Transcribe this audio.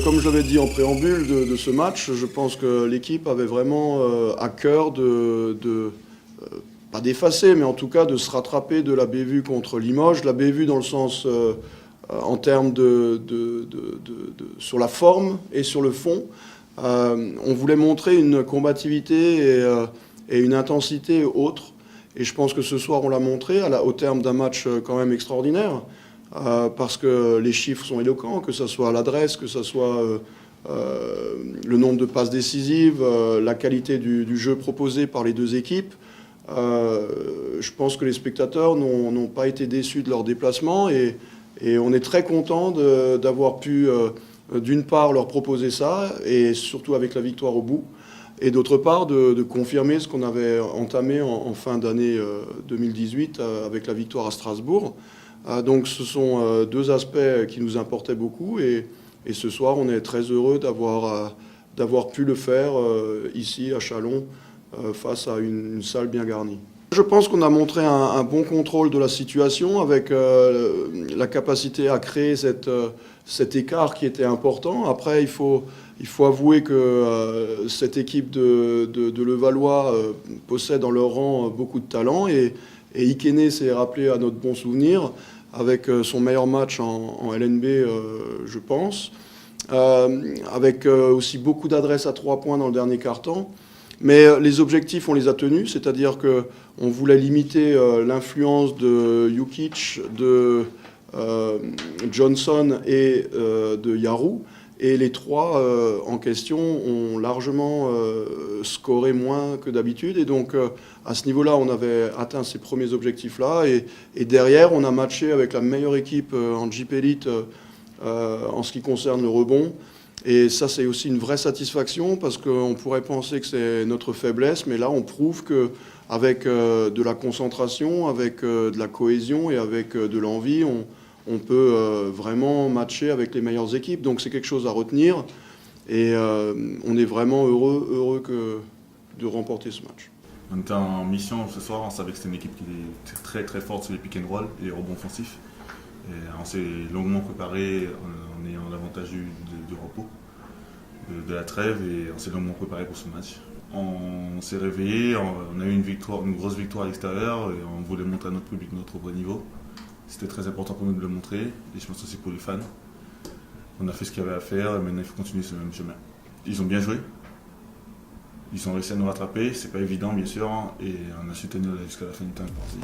Comme je l'avais dit en préambule de ce match, je pense que l'équipe avait vraiment à cœur pas d'effacer, mais en tout cas de se rattraper de la bévue contre Limoges. La bévue dans le sens en termes sur la forme et sur le fond. On voulait montrer une combativité et une intensité autre. Et je pense que ce soir, on l'a montré au terme d'un match quand même extraordinaire. Parce que les chiffres sont éloquents, que ce soit l'adresse, que ce soit le nombre de passes décisives, la qualité du jeu proposé par les deux équipes. Je pense que les spectateurs n'ont pas été déçus de leur déplacement et on est très content d'avoir pu, d'une part, leur proposer ça, et surtout avec la victoire au bout, et d'autre part, de confirmer ce qu'on avait entamé en fin d'année 2018 avec la victoire à Strasbourg. Donc ce sont deux aspects qui nous importaient beaucoup et ce soir on est très heureux d'avoir pu le faire ici à Châlons face à une salle bien garnie. Je pense qu'on a montré un bon contrôle de la situation avec la capacité à créer cet écart qui était important. Après il faut avouer que cette équipe de Levallois possède dans leur rang beaucoup de talent et Ikene s'est rappelé à notre bon souvenir avec son meilleur match en LNB, je pense, avec aussi beaucoup d'adresses à 3 points dans le dernier quart-temps. Mais les objectifs, on les a tenus, c'est-à-dire qu'on voulait limiter l'influence de Jukic, de Johnson et de Yarou. Et les trois en question ont largement scoré moins que d'habitude. Et donc, à ce niveau-là, on avait atteint ces premiers objectifs-là. Et derrière, on a matché avec la meilleure équipe en Jeep Elite en ce qui concerne le rebond. Et ça, c'est aussi une vraie satisfaction parce qu'on pourrait penser que c'est notre faiblesse. Mais là, on prouve qu'avec de la concentration, avec de la cohésion et avec de l'envie, on peut vraiment matcher avec les meilleures équipes. Donc c'est quelque chose à retenir et on est vraiment heureux de remporter ce match. On était en mission ce soir, on savait que c'était une équipe qui était très très forte sur les pick and roll et les rebonds offensifs. Et on s'est longuement préparé en ayant l'avantage du repos, de la trêve, et on s'est longuement préparé pour ce match. On s'est réveillé, on a eu une grosse victoire à l'extérieur et on voulait montrer à notre public notre vrai niveau. C'était très important pour nous de le montrer, et je pense aussi pour les fans. On a fait ce qu'il y avait à faire, et maintenant il faut continuer ce même chemin. Ils ont bien joué, ils ont réussi à nous rattraper, c'est pas évident bien sûr, et on a su tenir jusqu'à la fin du temps imparti.